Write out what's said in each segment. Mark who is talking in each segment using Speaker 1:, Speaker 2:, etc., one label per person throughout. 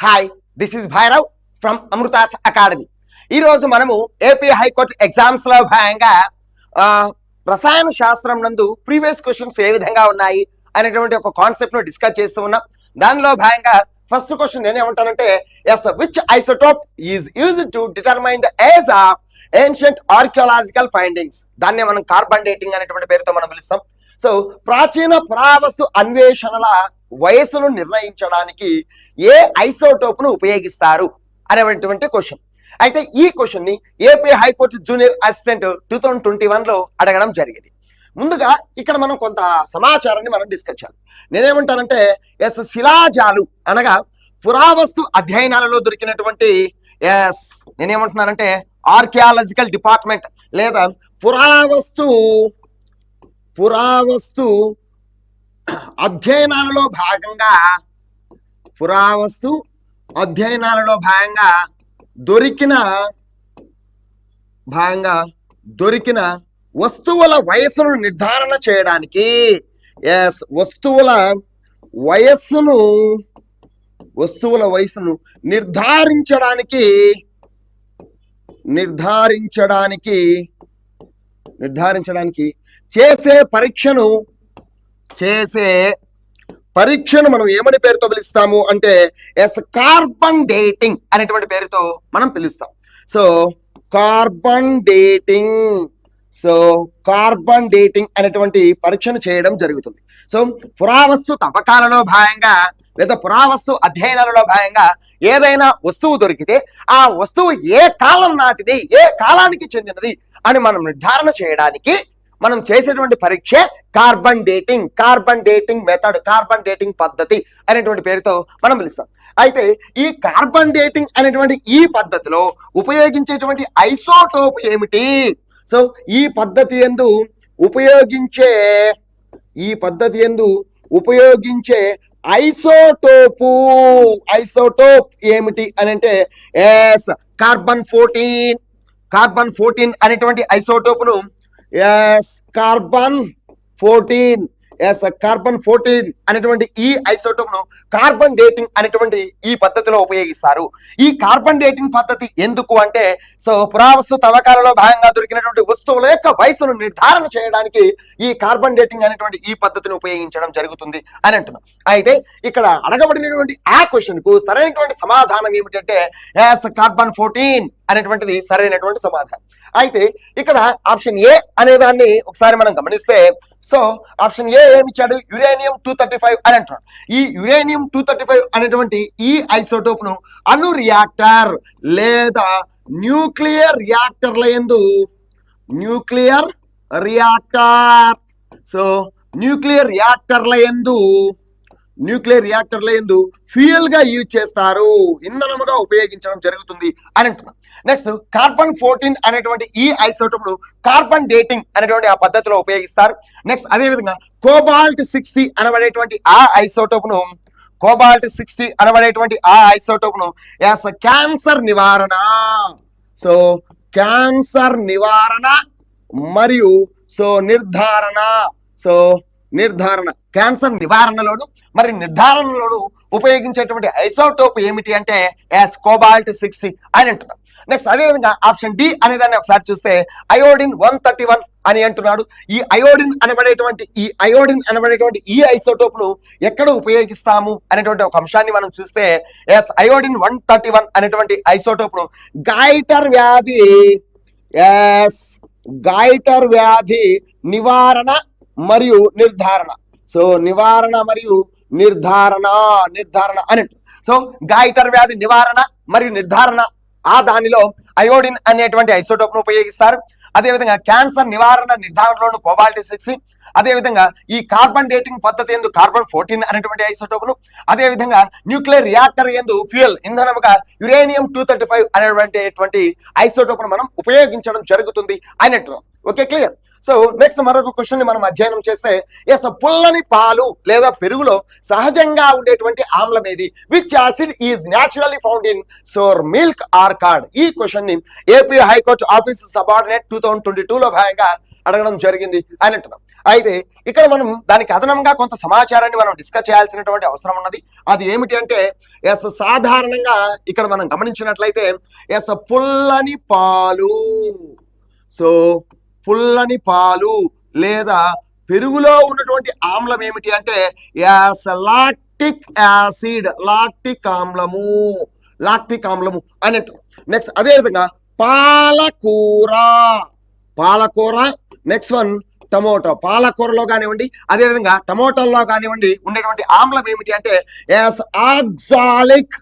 Speaker 1: Hi, this is Bhairav from Amrutha's academy. ఈరోజు మనము AP high court ఎగ్జామ్స్లో భాగంగా రసాయన శాస్త్రం నందు ప్రీవియస్ క్వశ్చన్స్ ఏ విధంగా ఉన్నాయి అనేటువంటి ఒక కాన్సెప్ట్ను డిస్కస్ చేస్తూ ఉన్నాం. దానిలో భాగంగా ఫస్ట్ క్వశ్చన్ నేనేమంటానంటే, yes which isotope is used to determine the age of ancient archaeological findings. దాన్నే మనం కార్బన్ డేటింగ్ అనేటువంటి పేరుతో మనం పిలుస్తాం. సో ప్రాచీన పురావస్తు అన్వేషణల వయస్సును నిర్ణయించడానికి ఏ ఐసోటోప్ను ఉపయోగిస్తారు అనేటువంటి క్వశ్చన్. అయితే ఈ క్వశ్చన్ ని ఏపీ హైకోర్టు జూనియర్ అసిస్టెంట్ 2021లో అడగడం జరిగింది. ముందుగా ఇక్కడ మనం కొంత సమాచారాన్ని మనం డిస్కస్ చేయాలి. నేనేమంటానంటే, ఎస్ శిలాజాలు అనగా పురావస్తు అధ్యయనాలలో దొరికినటువంటి నేనేమంటున్నానంటే ఆర్కియాలజికల్ డిపార్ట్మెంట్ లేదా పురావస్తు అధ్యయనాలలో భాగంగా దొరికిన వస్తువుల వయస్సును నిర్ధారణ చేయడానికి వస్తువుల వయస్సును నిర్ధారించడానికి చేసే పరీక్షను మనం ఏమని పేరుతో పిలుస్తాము అంటే కార్బన్ డేటింగ్ అనేటువంటి పేరుతో మనం పిలుస్తాం. సో కార్బన్ డేటింగ్ అనేటువంటి పరీక్షను చేయడం జరుగుతుంది. సో పురావస్తు తవ్వకాలలో భాగంగా లేదా పురావస్తు అధ్యయనాలలో భాగంగా ఏదైనా వస్తువు దొరికితే ఆ వస్తువు ఏ కాలం నాటిది, ఏ కాలానికి చెందినది అని మనం నిర్ధారణ చేయడానికి మనం చేసేటువంటి పరీక్ష carbon dating method, carbon dating పద్ధతి అనేటువంటి పేరుతో మనం పిలుస్తాం. అయితే ఈ కార్బన్ డేటింగ్ అనేటువంటి ఈ పద్ధతిలో ఉపయోగించేటువంటి ఐసోటోప్ ఏమిటి? సో ఈ పద్ధతి యందు ఉపయోగించే ఐసోటోప్ ఏమిటి అని అంటే కార్బన్ 14 అనేటువంటి ఐసోటోప్ను కార్బన్ 14 అనేటువంటి ఈ ఐసోటోప్ను కార్బన్ డేటింగ్ అనేటువంటి ఈ పద్ధతిలో ఉపయోగిస్తారు. ఈ కార్బన్ డేటింగ్ పద్ధతి ఎందుకు అంటే, సో పురావస్తు తవ్వకాలలో భాగంగా దొరికినటువంటి వస్తువుల యొక్క వయసును నిర్ధారణ చేయడానికి ఈ కార్బన్ డేటింగ్ అనేటువంటి ఈ పద్ధతిని ఉపయోగించడం జరుగుతుంది అని అంటున్నాం. అయితే ఇక్కడ అడగబడినటువంటి ఆ క్వశ్చన్ కు సరైనటువంటి సమాధానం ఏమిటంటే కార్బన్ 14 అనేటువంటిది సరైనటువంటి సమాధానం. అయితే ఇక్కడ ఆప్షన్ ఏ అనే దాన్ని ఒకసారి మనం గమనిస్తే, సో ఆప్షన్ ఏ ఏమిచ్చాడు? యురేనియం 235 అని అంటున్నాడు. ఈ యురేనియం 235 అనేటువంటి ఈ ఐసోటోప్ ను అణు రియాక్టర్ లేదా న్యూక్లియర్ రియాక్టర్ల యందు ఫ్యూయల్ గా యూజ్ చేస్తారు, ఇంధనముగా ఉపయోగించడం జరుగుతుంది అని అంటున్నాం. నెక్స్ట్ కార్బన్ 14 అనేటువంటి ఈ ఐసోటోప్ ను కార్బన్ డేటింగ్ అనేటువంటి ఆ పద్ధతిలో ఉపయోగిస్తారు. నెక్స్ట్ అదే విధంగా కోబాల్ట్ 60 అనబడేటువంటి ఆ ఐసోటోప్ ను క్యాన్సర్ నివారణ మరియు క్యాన్సర్ నివారణలోను మరి నిర్ధారణలోను ఉపయోగించేటువంటి ఐసోటోప్ ఏమిటి అంటే కోబాల్ట్ 60 అని అంటున్నాం. నెక్స్ట్ అదేవిధంగా ఆప్షన్ డి అనే దాన్ని ఒకసారి చూస్తే అయోడిన్ 131 అని అంటున్నాడు. ఈ అయోడిన్ అనబడేటువంటి ఈ ఐసోటోప్ ను ఎక్కడ ఉపయోగిస్తాము అనేటువంటి ఒక అంశాన్ని మనం చూస్తే అయోడిన్ 131 అనేటువంటి ఐసోటోప్ ను గైటర్ వ్యాధి నివారణ మరియు నిర్ధారణ అని. సో గైటర్ వ్యాధి నివారణ మరియు నిర్ధారణ ఆ దానిలో అయోడిన్ అనేటువంటి ఐసోటోప్ ను ఉపయోగిస్తారు. అదేవిధంగా క్యాన్సర్ నివారణ నిర్ధారణలోను కోబాల్ట్ 60, అదేవిధంగా ఈ కార్బన్ డేటింగ్ పద్ధతి యందు కార్బన్ 14 అనేటువంటి ఐసోటోప్ ను, అదేవిధంగా న్యూక్లియర్ రియాక్టర్ యందు ఫ్యూయల్ ఇంధనముగా యురేనియం 235 అనేటువంటి ఐసోటోప్ ను మనం ఉపయోగించడం జరుగుతుంది అని అంటున్నాం. Okay, clear. సో నెక్స్ట్ మరొక క్వశ్చన్ ని మనం అధ్యయనం చేస్తే, పుల్లని పాలు లేదా పెరుగులో సహజంగా ఉండేటువంటి ఆమ్లం ఏది? Which acid is naturally found in sour milk or curd? ఈ క్వశ్చన్ ని ఏపీ హైకోర్టు ఆఫీస్ సబార్డినేట్ 2022లో భాగంగా అడగడం జరిగింది అని అంటున్నాం. అయితే ఇక్కడ మనం దానికి అదనంగా కొంత సమాచారాన్ని మనం డిస్కస్ చేయాల్సినటువంటి అవసరం ఉన్నది. అది ఏమిటి అంటే ఎస్ సాధారణంగా ఇక్కడ మనం గమనించినట్లయితే ఎస్ పుల్లని పాలు. సో పుల్లని పాలు లేదా పెరుగులో ఉన్నటువంటి ఆమ్లం ఏమిటి అంటే ఎస్ లాక్టిక్ యాసిడ్, లాక్టిక్ ఆమ్లము అన్నట్టు. నెక్స్ట్ అదేవిధంగా పాలకూర, నెక్స్ట్ వన్ టమోటో. పాలకూరలో కానివ్వండి అదేవిధంగా టమోటాల్లో కానివ్వండి ఉండేటువంటి ఆమ్లం ఏమిటి అంటే ఆక్సాలిక్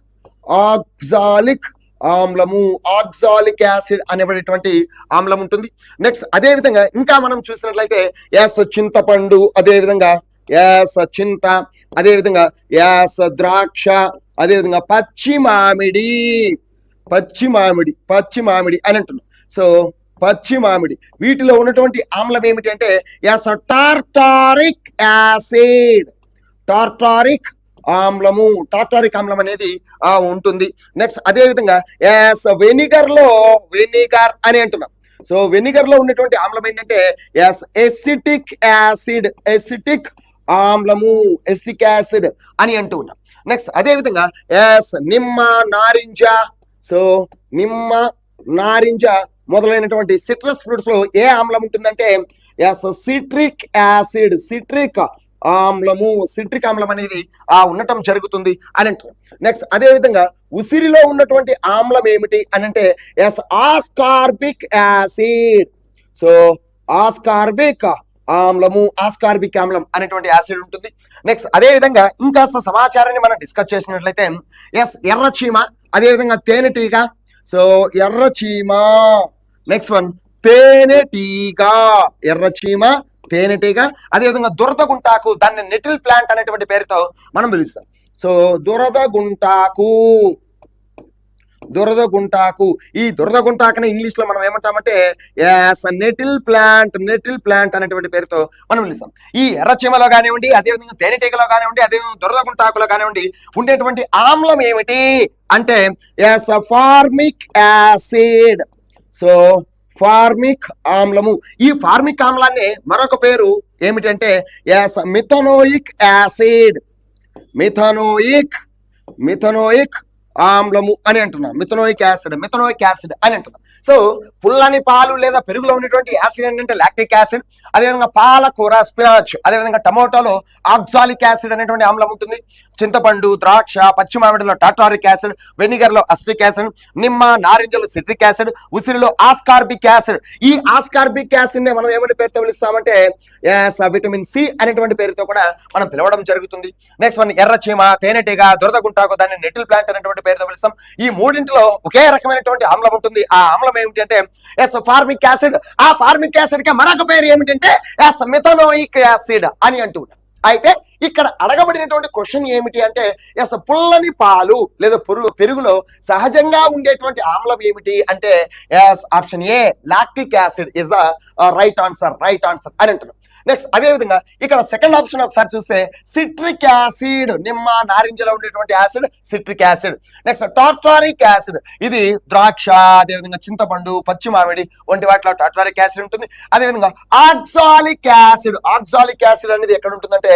Speaker 1: ఆమ్లము, ఆక్సాలిక్ యాసిడ్ అనేటువంటి ఆమ్లం ఉంటుంది. నెక్స్ట్ అదేవిధంగా ఇంకా మనం చూసినట్లయితే చింతపండు, అదేవిధంగా చింత, అదేవిధంగా ద్రాక్ష, అదేవిధంగా పచ్చి మామిడి అని అంటున్నాం. సో పచ్చి మామిడి వీటిలో ఉన్నటువంటి ఆమ్లం ఏమిటి అంటే టార్టారిక్ యాసిడ్, టార్టారిక్ ఆమ్లం అనేది ఉంటుంది. నెక్స్ట్ అదేవిధంగా వెనిగర్ అని అంటున్నాం. సో వెనిగర్ లో ఉన్నటువంటి ఆమ్లం ఏంటంటే ఎసిటిక్ ఆమ్లము, ఎసిటిక్ యాసిడ్ అని అంటూ ఉన్నాం. నెక్స్ట్ అదేవిధంగా నిమ్మ, నారింజ. సో నిమ్మ, నారింజ మొదలైనటువంటి సిట్రస్ ఫ్రూట్స్ లో ఏ ఆమ్లం ఉంటుందంటే సిట్రిక్ యాసిడ్, సిట్రిక్ ఆమ్లం అనేది ఉండటం జరుగుతుంది అని అంటారు. నెక్స్ట్ అదేవిధంగా ఉసిరిలో ఉన్నటువంటి ఆమ్లం ఏమిటి అని అంటే ఆస్కార్బిక్ యాసిడ్. సో ఆస్కార్బిక్ ఆమ్లం అనేటువంటి యాసిడ్ ఉంటుంది. నెక్స్ట్ అదేవిధంగా ఇంకాస్త సమాచారాన్ని మనం డిస్కస్ చేసినట్లయితే ఎర్రచీమ, అదేవిధంగా తేనెటీగ. సో ఎర్రచీమ, నెక్స్ట్ వన్ తేనెటీగ, ఎర్రచీమ, తేనెటీగ. అదేవిధంగా దురదగుంటాకు, దాన్ని నెటిల్ ప్లాంట్ అనేటువంటి పేరుతో మనం పిలుస్తాం. సో దురదగుంటాకు, ఈ దురదగుంటాకుని ఇంగ్లీష్ లో మనం ఏమంటామంటే నెటిల్ ప్లాంట్ అనేటువంటి పేరుతో మనం పిలుస్తాం. ఈ ఎర్రచీమలో కానివ్వండి, అదేవిధంగా తేనెటీగలో కానివ్వండి, అదేవిధంగా దురదగుంటాకులో కానివ్వండి ఉండేటువంటి ఆమ్లం ఏమిటి అంటే ఫార్మిక్ యాసిడ్. సో ఫార్మిక్ ఆమ్లము. ఈ ఫార్మిక్ ఆమ్లాన్ని మరొక పేరు ఏమిటంటే మిథనోయిక్ యాసిడ్, మిథనోయిక్ ఆమ్లము అని అంటున్నాం. మిథనోయిక్ యాసిడ్ అని అంటున్నాం. సో పుల్లని పాలు లేదా పెరుగులో ఉన్నటువంటి యాసిడ్ ఏంటంటే లాక్టిక్ యాసిడ్. అదేవిధంగా పాలకూర, స్పినాచ్, అదేవిధంగా టమోటాలో ఆక్సాలిక్ యాసిడ్ అనేటువంటి ఆమ్లం ఉంటుంది. చింతపండు, ద్రాక్ష, పచ్చి మామిడిలో టార్టారిక్ యాసిడ్, వెనిగర్ లో అసిటిక్ యాసిడ్, నిమ్మ, నారింజలో సిట్రిక్ యాసిడ్, ఉసిరిలో ఆస్కార్బిక్ యాసిడ్. ఈ ఆస్కార్బిక్ యాసిడ్ ని మనం ఏమని పేరుతో పిలుస్తామంటే విటమిన్ సి అనేటువంటి పేరుతో కూడా మనం పిలవడం జరుగుతుంది. నెక్స్ట్ వన్ ఎర్రచీమ, తేనెటీగ, దురదగుంటాకు, దాన్ని నెటిల్ ప్లాంట్ అనేటువంటి పేరుతో పిలుస్తాం. ఈ మూడింటిలో ఒకే రకమైనటువంటి ఆమ్లం ఉంటుంది. ఆ ఆమ్లం ఏమిటి అంటే ఫార్మిక్ యాసిడ్. ఆ ఫార్మిక్ యాసిడ్ కి మరొక పేరు ఏమిటంటే మిథనోయిక్ యాసిడ్ అని అంటున్నారు. అయితే ఇక్కడ అడగబడినటువంటి క్వశ్చన్ ఏమిటి అంటే పుల్లని పాలు లేదా పెరుగులో సహజంగా ఉండేటువంటి ఆమ్లం ఏమిటి అంటే option A lactic acid is the right answer అని అంటున్నాం. నెక్స్ట్ అదేవిధంగా ఇక్కడ సెకండ్ ఆప్షన్ ఒకసారి చూస్తే సిట్రిక్ యాసిడ్, నిమ్మ, నారింజలో ఉండేటువంటి acid citric acid. Next tartaric acid, ఇది ద్రాక్ష, అదేవిధంగా చింతపండు, పచ్చి మామిడి వంటి వాటిలో టార్టారిక్ యాసిడ్ ఉంటుంది. అదేవిధంగా ఆక్సాలిక్ యాసిడ్ అనేది ఎక్కడ ఉంటుందంటే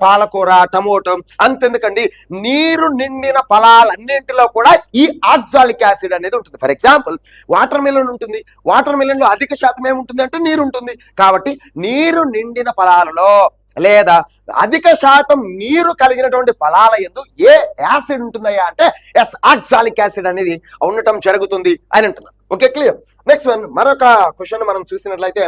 Speaker 1: పాలకూర, టమోటో. అంతెందుకండి, నీరు నిండిన ఫలాలన్నింటిలో కూడా ఈ ఆక్సాలిక్ యాసిడ్ అనేది ఉంటుంది. ఫర్ ఎగ్జాంపుల్ వాటర్ మిలన్ ఉంటుంది. వాటర్ మిలన్ లో అధిక శాతం ఏముంటుంది అంటే నీరు ఉంటుంది. కాబట్టి నీరు నిండిన ఫలాలలో లేదా అధిక శాతం నీరు కలిగినటువంటి ఫలాల యందు ఏ యాసిడ్ ఉంటుందయ్యా అంటే ఆక్సాలిక్ యాసిడ్ అనేది ఉండటం జరుగుతుంది అని అంటున్నారు. Okay, clear. నెక్స్ట్ వన్ మరొక క్వశ్చన్ మనం చూసినట్లయితే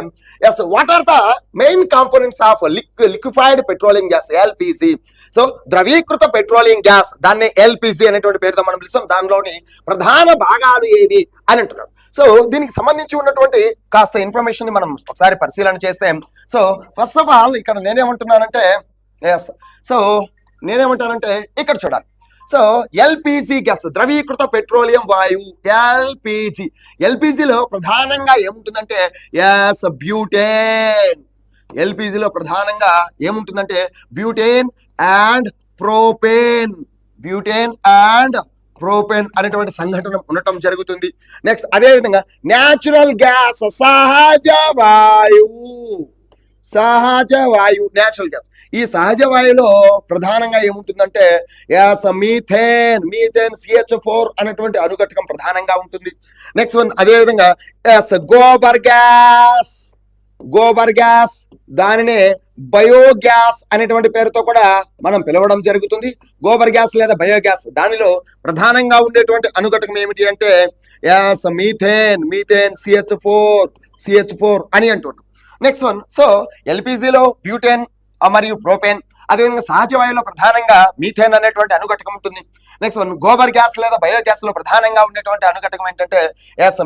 Speaker 1: what are the main components of liquefied petroleum gas, LPG. So ద్రవీకృత పెట్రోలియం గ్యాస్, దాన్ని ఎల్పిజి అనేటువంటి పేరుతో మనం పిలుస్తాం. దానిలోని ప్రధాన భాగాలు ఏవి అని అంటున్నారు. సో దీనికి సంబంధించి ఉన్నటువంటి కాస్త ఇన్ఫర్మేషన్ ని మనం ఒకసారి పరిశీలన చేస్తే, సో ఫస్ట్ ఆఫ్ ఆల్ ఇక్కడ నేనేమంటున్నానంటే ఇక్కడ చూడాలి. సో ఎల్పిజి గ్యాస్, ద్రవీకృత పెట్రోలియం వాయువు, ఎల్పిజిలో ప్రధానంగా ఏముంటుందంటే బ్యూటేన్. ఎల్పిజిలో ప్రధానంగా ఏముంటుందంటే బ్యూటేన్ అండ్ ప్రోపేన్ అనేటువంటి సంఘటన ఉండటం జరుగుతుంది. నెక్స్ట్ అదేవిధంగా న్యాచురల్ గ్యాస్, సహజ వాయువు. సహజ వాయువు, నేచురల్ గ్యాస్. ఈ సహజ వాయువులో ప్రధానంగా ఏముంటుందంటే మీథేన్, మీథేన్ CH4 అనేటువంటి అనుఘటకం ప్రధానంగా ఉంటుంది. నెక్స్ట్ వన్ అదేవిధంగా గోబర్ గ్యాస్, గోబర్ గ్యాస్ దానినే బయోగ్యాస్ అనేటువంటి పేరుతో కూడా మనం పిలవడం జరుగుతుంది. గోబర్ గ్యాస్ లేదా బయోగ్యాస్ దానిలో ప్రధానంగా ఉండేటువంటి అనుఘటకం ఏమిటి అంటే మీథేన్, మీథేన్ CH4 అని అంటున్నాం. నెక్స్ట్ వన్ సో ఎల్పిజిలో బ్యూటేన్ మరియు ప్రోపేన్, అదేవిధంగా సహజ వాయువులో ప్రధానంగా మీథేన్ అనేటువంటి అనుఘటకం ఉంటుంది. నెక్స్ట్ వన్ గోబర్ గ్యాస్ లేదా బయోగ్యాస్ లో ప్రధానంగా ఉండేటువంటి అనుఘటకం ఏంటంటే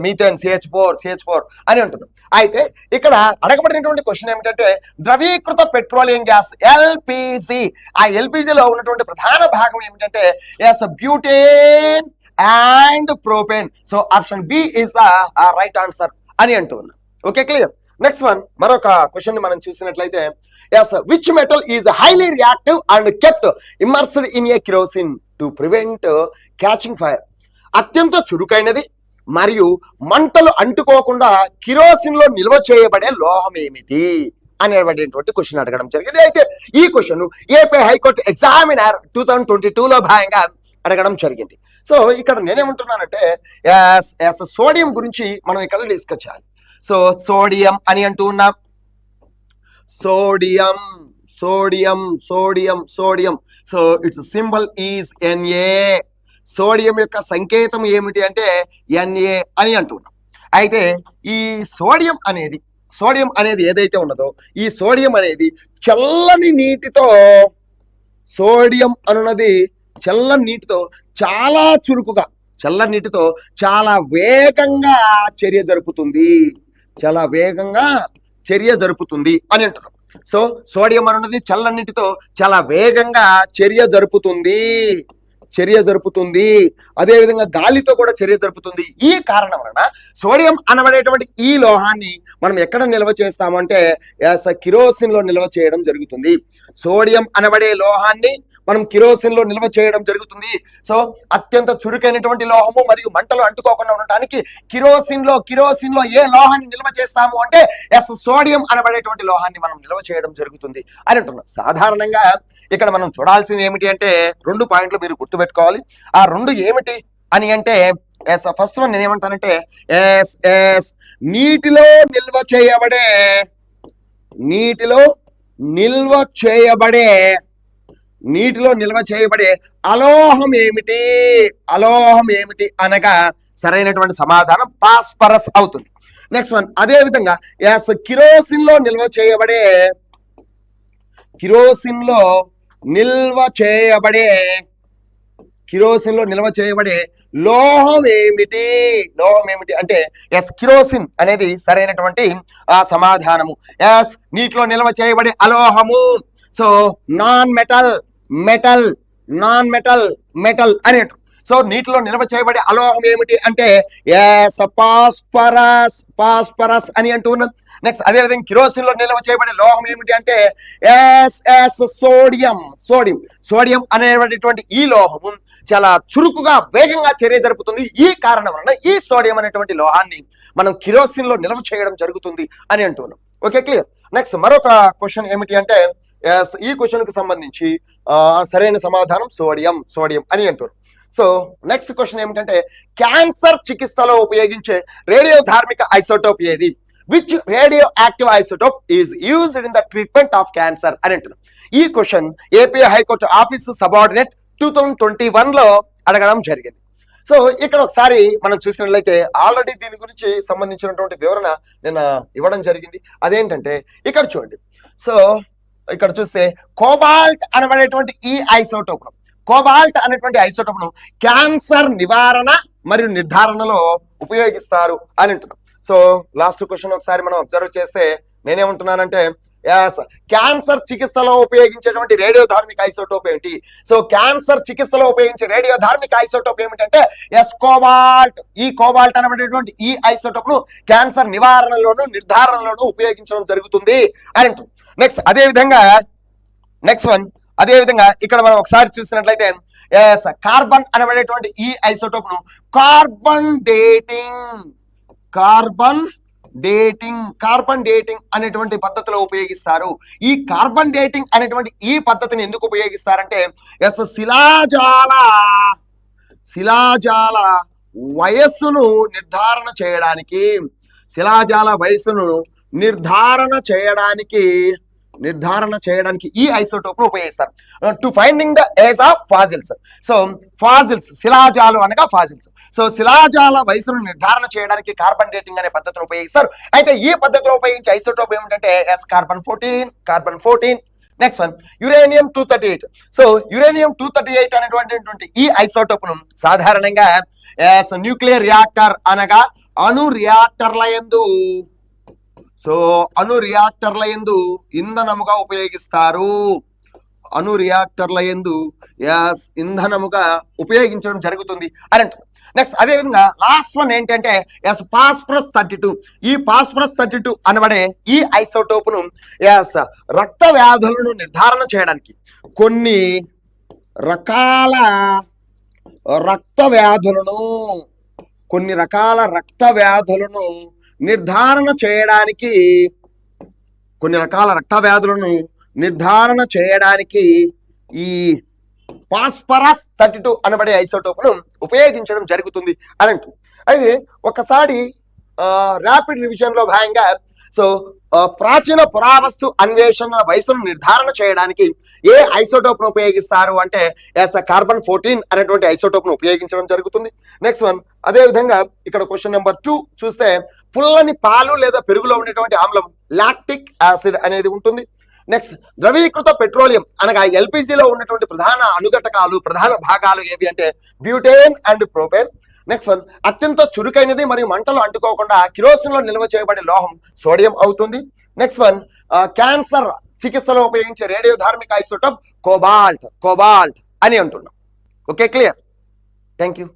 Speaker 1: మీథేన్ CH4 అని అంటున్నాం. అయితే ఇక్కడ అడగబడినటువంటి క్వశ్చన్ ఏమిటంటే ద్రవీకృత పెట్రోలియం గ్యాస్ ఎల్పిజి, ఆ ఎల్పిజిలో ఉన్నటువంటి ప్రధాన భాగం ఏమిటంటే butane and propane. So option b is the right answer అని అంటూ ఉన్నాం. Okay, clear. నెక్స్ట్ వన్ మరొక క్వశ్చన్ మనం చూసినట్లయితే which metal is highly reactive and kept immersed in a kerosene to prevent catching fire. అత్యంత చురుకైనది మరియు మంటలు అంటుకోకుండా కిరోసిన్ లో నిల్వ చేయబడే లోహం ఏమిటి అనేటువంటి క్వశ్చన్ అడగడం జరిగింది. అయితే ఈ క్వశ్చన్ ఏపీ హైకోర్టు ఎగ్జామినర్ 2022లో భాగంగా అడగడం జరిగింది. సో ఇక్కడ నేనేమంటున్నానంటే సోడియం గురించి మనం ఇక్కడ డిస్కస్ చేయాలి. సో సోడియం అని అంటూ ఉన్నాం. Sodium sodium sodium sodium so it's symbol is Na. Sodium యొక్క సంకేతం ఏమిటి అంటే Na అని అంటున్నాం. అయితే ఈ సోడియం అనేది ఏదైతే ఉన్నదో ఈ సోడియం అనేది చల్లని నీటితో, సోడియం అనున్నది చల్లని నీటితో చాలా చురుకుగా, చల్లని నీటితో చాలా వేగంగా చర్య జరుపుతుంది, చాలా వేగంగా చర్య జరుపుతుంది అని అంటున్నాం. సో సోడియం అన్నది చల్లనీటితో చాలా వేగంగా చర్య జరుపుతుంది. అదేవిధంగా గాలితో కూడా చర్య జరుపుతుంది. ఈ కారణం వలన సోడియం అనబడేటువంటి ఈ లోహాన్ని మనం ఎక్కడ నిల్వ చేస్తామంటే కిరోసిన్ లో నిల్వ చేయడం జరుగుతుంది. సోడియం అనబడే లోహాన్ని మనం కిరోసిన్ లో నిల్వ చేయడం జరుగుతుంది. సో అత్యంత చురుకైనటువంటి లోహము మరియు మంటలు అంటుకోకుండా ఉండటానికి కిరోసిన్ లో ఏ లోహాన్ని నిల్వ చేస్తాము అంటే సోడియం అనబడేటువంటి లోహాన్ని మనం నిల్వ చేయడం జరుగుతుంది అని అంటున్నాం. సాధారణంగా ఇక్కడ మనం చూడాల్సింది ఏమిటి అంటే 2 పాయింట్లు మీరు గుర్తుపెట్టుకోవాలి. ఆ 2 ఏమిటి అని అంటే ఫస్ట్ వన్ నేను ఏమంటానంటే నీటిలో నిల్వ చేయబడే అలోహం ఏమిటి అనగా సరైనటువంటి సమాధానం ఫాస్ఫరస్ అవుతుంది. నెక్స్ట్ వన్ అదే విధంగా కిరోసిన్ లో నిల్వ చేయబడే లోహం ఏమిటి అంటే కిరోసిన్ అనేది సరైనటువంటి సమాధానము. నీటిలో నిల్వ చేయబడే అలోహము. సో మెటల్ అని అంటారు. సో నీటిలో నిల్వ చేయబడే అలోహం ఏమిటి అంటే ఫాస్ఫరస్ అని అంటూ ఉన్నాం. నెక్స్ట్ అదేవిధంగా కిరోసిన్ లో నిల్వ చేయబడే లోహం ఏమిటి అంటే సోడియం అనేటువంటి ఈ లోహము చాలా చురుకుగా వేగంగా చర్య జరుపుతుంది. ఈ కారణం వలన ఈ సోడియం అనేటువంటి లోహాన్ని మనం కిరోసిన్ లో నిల్వ చేయడం జరుగుతుంది అని అంటున్నాం. Okay, clear. నెక్స్ట్ మరొక క్వశ్చన్ ఏమిటి అంటే ఈ క్వశ్చన్ కు సంబంధించి సరైన సమాధానం సోడియం అని అంటారు. సో నెక్స్ట్ క్వశ్చన్ ఏమిటంటే క్యాన్సర్ చికిత్సలో ఉపయోగించే రేడియో ధార్మిక ఐసోటోప్ ఏది? Which radioactive isotope is used in the treatment of cancer అని అంటున్నారు. ఈ question AP high court office subordinate 2021లో అడగడం జరిగింది. సో ఇక్కడ ఒకసారి మనం చూసినట్లయితే ఆల్రెడీ దీని గురించి సంబంధించినటువంటి వివరణ నేను ఇవ్వడం జరిగింది. అదేంటంటే ఇక్కడ చూడండి. సో ఇక్కడ చూస్తే కోబాల్ట్ అనబడేటువంటి ఈ ఐసోటోప్ ను క్యాన్సర్ నివారణ మరియు నిర్ధారణలో ఉపయోగిస్తారు అని అంటున్నాం. సో లాస్ట్ క్వశ్చన్ ఒకసారి మనం అబ్జర్వ్ చేస్తే నేనేమంటున్నానంటే క్యాన్సర్ చికిత్సలో ఉపయోగించేటువంటి రేడియో ధార్మిక ఐసోటోప్ ఏమిటి? సో క్యాన్సర్ చికిత్సలో ఉపయోగించే రేడియో ధార్మిక ఐసోటోప్ ఏమిటంటే కోబాల్ట్. ఈ కోబాల్ట్ అనబడేటువంటి ఈ ఐసోటోప్ ను క్యాన్సర్ నివారణలోను నిర్ధారణలోను ఉపయోగించడం జరుగుతుంది అని అంటాం. నెక్స్ట్ అదే విధంగా ఇక్కడ మనం ఒకసారి చూసినట్లయితే కార్బన్ అనబడేటువంటి ఈ ఐసోటోప్ ను కార్బన్ డేటింగ్ అనేటువంటి పద్ధతిలో ఉపయోగిస్తారు. ఈ కార్బన్ డేటింగ్ అనేటువంటి ఈ పద్ధతిని ఎందుకు ఉపయోగిస్తారంటే ఎస్ శిలాజాల వయస్సును నిర్ధారణ చేయడానికి ఈ ఐసోటోప్ ను ఉపయోగిస్తారు. To finding the age of fossils. So fossils శిలాజాలు అనగా ఫాజిల్స్. సో శిలాజాల వయసును నిర్ధారణ చేయడానికి కార్బన్ డేటింగ్ అనే పద్ధతిని ఉపయోగిస్తారు. అయితే ఈ పద్ధతిలో ఉపయోగించే ఐసోటోప్ ఏమిటంటే yes carbon 14. Next one uranium 238. So uranium 238 అనేటువంటి ఈ ఐసోటోప్ ను సాధారణంగా న్యూక్లియర్ రియాక్టర్ అనగా అణు రియాక్టర్ల యందు ఇంధనముగా ఉపయోగిస్తారు. ఇంధనముగా ఉపయోగించడం జరుగుతుంది అని అంటున్నారు. నెక్స్ట్ అదేవిధంగా లాస్ట్ వన్ ఏంటంటే ఫాస్ఫరస్ 32. ఈ ఫాస్ఫరస్ 32 అనబడే ఈ ఐసోటోప్ ను రక్త వ్యాధులను నిర్ధారణ చేయడానికి కొన్ని రకాల రక్త వ్యాధులను నిర్ధారణ చేయడానికి ఈ ఫాస్ఫరస్ 32 అనబడే ఐసోటోప్ ను ఉపయోగించడం జరుగుతుంది అని అంటుంది. అయితే ఒకసారి ర్యాపిడ్ రివిజన్ లో భాగంగా ప్రాచీన పురావస్తు అన్వేషణ వయసును నిర్ధారణ చేయడానికి ఏ ఐసోటోప్ ను ఉపయోగిస్తారు అంటే కార్బన్ 14 అనేటువంటి ఐసోటోప్ ను ఉపయోగించడం జరుగుతుంది. నెక్స్ట్ వన్ అదే విధంగా ఇక్కడ క్వశ్చన్ నెంబర్ 2 చూస్తే పుల్లని పాలు లేదా పెరుగులో ఉండేటువంటి ఆమ్లం లాక్టిక్ యాసిడ్ అనేది ఉంటుంది. నెక్స్ట్ ద్రవీకృత పెట్రోలియం అనగా ఎల్పిజిలో ఉన్నటువంటి ప్రధాన భాగాలు ఏవి అంటే butane and propane. Next one అత్యంత చురుకైనది మరియు మంటలు అంటుకోకుండా కిరోసిన్ లో నిల్వ చేయబడే లోహం సోడియం అవుతుంది. నెక్స్ట్ వన్ క్యాన్సర్ చికిత్సలో ఉపయోగించే రేడియో ధార్మిక ఐసోటోప్ కోబాల్ట్ అని అంటున్నాం. Okay, clear. Thank you.